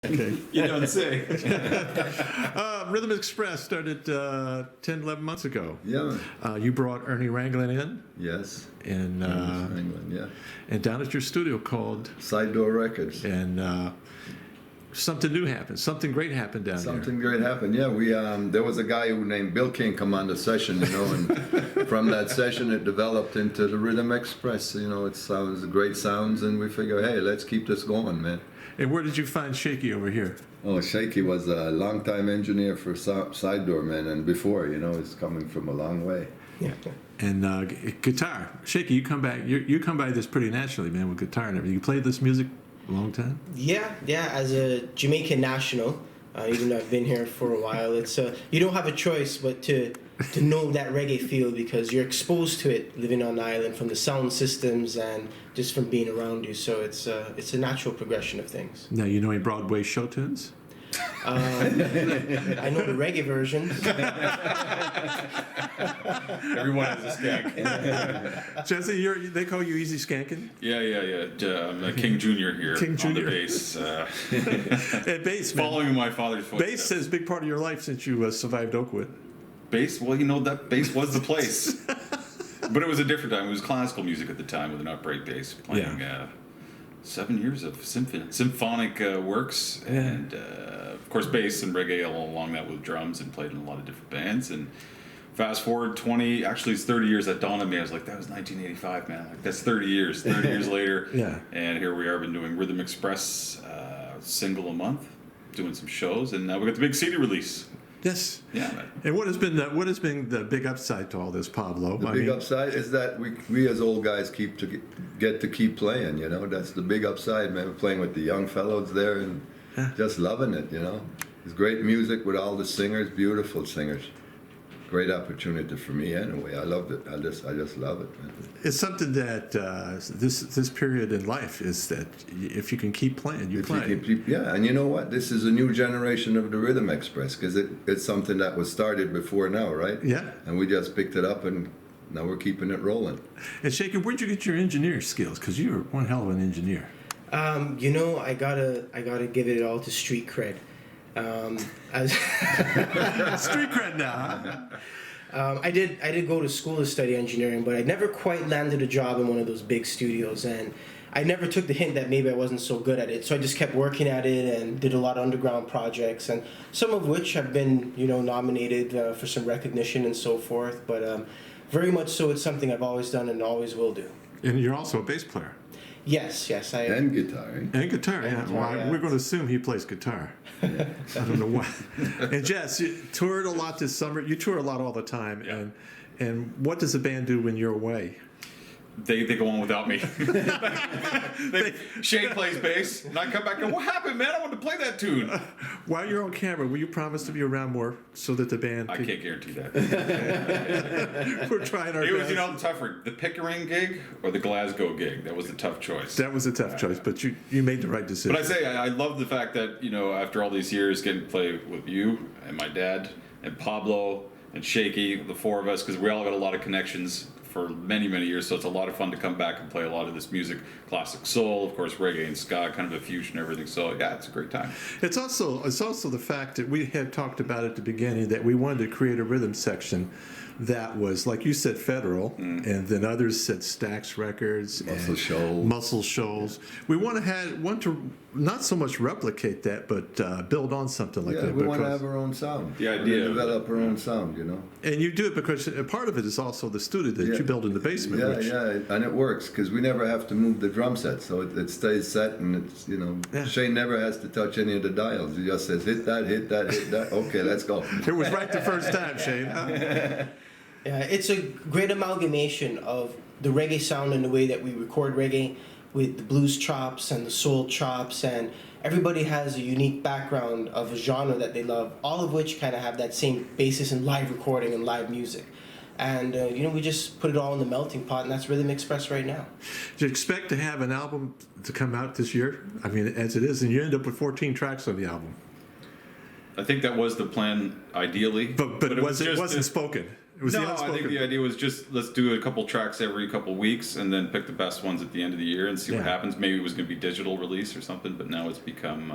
Okay. You don't say. Rhythm Express started 10, 11 months ago. Yeah. You brought Ernie Ranglin in, Yes. and England, yeah. and down at your studio called, Side Door Records. and something new happened. Something great happened down Something great happened. Yeah, we there was a guy who named Bill King come on the session, and from that session it developed into the Rhythm Express. It sounds great sounds, and we figure, hey, let's keep this going, man. there. And where did you find Shaky over here? Oh, Shaky was a longtime engineer for Side Door, man, and before, it's coming from a long way. Yeah. And guitar, Shaky, you come back. You come by this pretty naturally, man, with guitar and everything. You played this music a long time. Yeah. As a Jamaican national, even though I've been here for a while, it's you don't have a choice but to know that reggae feel because you're exposed to it living on the island from the sound systems and just from being around you. So it's a natural progression of things. Now you know any Broadway show tunes? I know the reggae versions. Everyone has a skank. Jesse, they call you Easy Skankin'? Yeah. I'm King Junior here King on Junior. the bass. And bass, man. Following my father's footsteps. Bass is a big part of your life since you survived Oakwood. Bass? Well, that bass was the place. But it was a different time. It was classical music at the time with an upright bass playing 7 years of symphonic works. Yeah. And, of course, bass and reggae all along that with drums and played in a lot of different bands. And fast forward 30 years, that dawned on me. I was like, that was 1985, man. Like, that's 30 years. 30 years later. Yeah. And here we are, been doing Rhythm Express single a month, doing some shows. And now we got the big CD release. Yes. Yeah, man. And what has been the big upside to all this, Pablo? The big upside is that we as old guys get to keep playing. That's the big upside, man. We're playing with the young fellows there and just loving it. It's great music with all the singers, beautiful singers. Great opportunity for me anyway. I loved it. I just love it, man. It's something that this period in life is that if you can keep playing, you play. And you know what? This is a new generation of the Rhythm Express because it's something that was started before now, right? Yeah. And we just picked it up and now we're keeping it rolling. And Shaky, where'd you get your engineer skills? Because you're one hell of an engineer. I gotta give it all to street cred. Street cred now, huh? I did go to school to study engineering, but I never quite landed a job in one of those big studios, and I never took the hint that maybe I wasn't so good at it. So I just kept working at it and did a lot of underground projects, and some of which have been, nominated for some recognition and so forth. But very much so, it's something I've always done and always will do. And you're also a bass player. Yes, I am. And guitar. And guitar, yeah. guitar, Well, yeah. We're going to assume he plays guitar. I don't know why. And Jess, you toured a lot this summer. You tour a lot all the time. Yeah. And what does the band do when you're away? They go on without me. Shane plays bass, and I come back and what happened, man? I wanted to play that tune. While you're on camera, will you promise to be around more so that the band? I can't guarantee that. We're trying our It was, best. the tougher, the Pickering gig or the Glasgow gig. That was the tough choice. That was a tough choice, but you made the right decision. But I say I love the fact that after all these years, getting to play with you and my dad and Pablo and Shaky, the four of us, because we all got a lot of connections for many, many years, so it's a lot of fun to come back and play a lot of this music, classic soul, of course, reggae and ska, kind of a fusion, everything. So yeah, it's a great time. It's also the fact that we had talked about at the beginning that we wanted to create a rhythm section that was, like you said, federal, and then others said Stax Records, Muscle Shoals. We want to not so much replicate that, but build on something like that. We want to have our own sound. The idea, develop our own sound, And you do it because part of it is also the studio that you build in the basement. And it works because we never have to move the drum set, so it stays set, and it's Shane never has to touch any of the dials. He just says hit that, hit that, hit that. Okay, let's go. It was right the first time, Shane. Huh? Yeah, it's a great amalgamation of the reggae sound and the way that we record reggae with the blues chops and the soul chops, and everybody has a unique background of a genre that they love, all of which kind of have that same basis in live recording and live music. And, we just put it all in the melting pot, and that's Rhythm Express right now. Do you expect to have an album to come out this year? I mean, as it is, and you end up with 14 tracks on the album. I think that was the plan, ideally. But it wasn't spoken. It was the unspoken. I think the idea was just let's do a couple tracks every couple weeks and then pick the best ones at the end of the year and see what happens. Maybe it was going to be digital release or something, but now it's become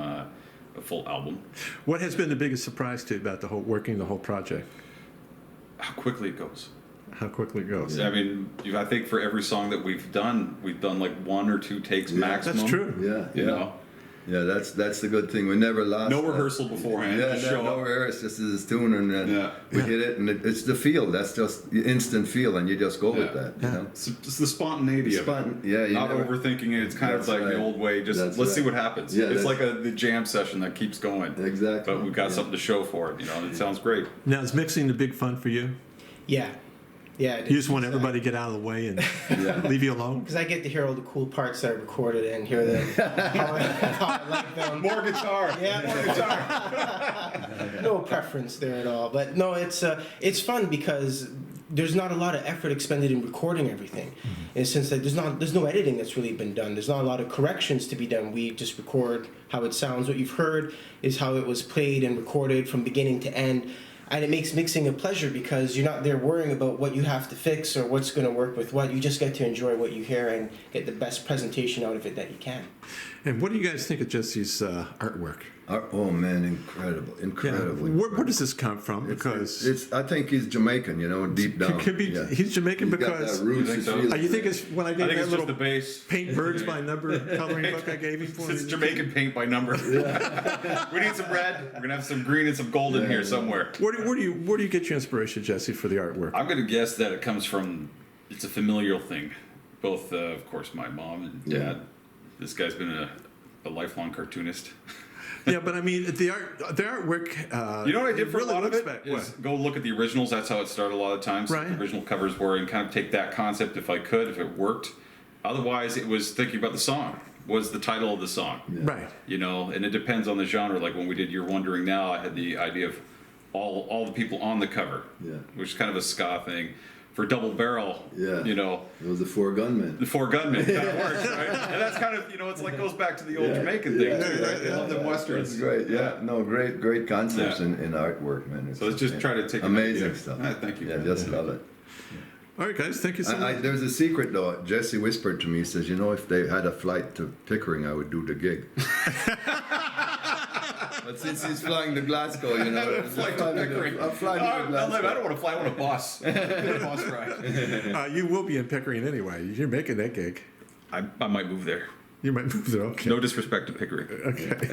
a full album. What has been the biggest surprise to you about working the whole project? How quickly it goes. How quickly it goes. I mean, I think for every song that we've done like 1 or 2 takes maximum. That's true. Yeah, You know, yeah. That's the good thing. We never lost. no rehearsal beforehand. Yeah, just show no up. rehearsal. Just as it's tune, and then we Yeah. hit it, and it's the feel. That's just the instant feel, and you just go with Yeah. that. You know? It's the spontaneity of it. Yeah, you Not never- overthinking it. It's kind of That's like right. the old way. Just That's let's see right. what happens. Yeah, It's that's- like the jam session that keeps going. Exactly. But we've got Yeah. something to show for it, and it sounds great. Now, is mixing the big fun for you? Yeah. Yeah. You just want everybody to get out of the way and leave you alone? Because I get to hear all the cool parts that I recorded and hear them, how I like them. More guitar. Yeah, more guitar. No preference there at all. But no, it's fun because there's not a lot of effort expended in recording everything. And since there's no editing that's really been done, there's not a lot of corrections to be done. We just record how it sounds. What you've heard is how it was played and recorded from beginning to end. And it makes mixing a pleasure because you're not there worrying about what you have to fix or what's going to work with what. You just get to enjoy what you hear and get the best presentation out of it that you can. And what do you guys think of Jesse's artwork? Oh man, incredibly. Where does this come from? Because I think he's Jamaican, deep down. could be Yeah. he's Jamaican He's got because that roots, You think he so? feels you think it. it's when I I gave think that it's little just the bass. paint birds by number coloring book I gave him for It's him? Jamaican paint by number. We need some red. We're gonna have some green and some gold in here somewhere. Where do you get your inspiration, Jesse, for the artwork? I'm gonna guess that it comes from. It's a familial thing. Both, of course, my mom and dad. Yeah. This guy's been a lifelong cartoonist. Yeah, but I mean the artwork. You know what I did for really a lot of looks it? back- Is go look at the originals. That's how it started a lot of times. Right. The original covers were, and kind of take that concept if I could, if it worked. Otherwise, it was thinking about the song. Was the title of the song? Right. And it depends on the genre. Like when we did "You're Wondering Now," I had the idea of all the people on the cover, which is kind of a ska thing. For Double Barrel, It was the Four Gunmen. the Four Gunmen, that works, right? And that's kind of, it's like goes back to the old Jamaican thing too, right? They love them westerns. That's great. Yeah, no, great concepts Yeah. in artwork, man. So let's just try to take an amazing idea. stuff. Thank you. Yeah, just love it. All right, guys. Thank you so much. There's a secret though. Jesse whispered to me. He says, if they had a flight to Pickering, I would do the gig. But since he's flying to Glasgow, Flight to Pickering. I'm flying to I Glasgow. don't want to fly. I want a bus. A bus ride. You will be in Pickering anyway. You're making that gig. I might move there. You might move there. Okay. No disrespect to Pickering. Okay.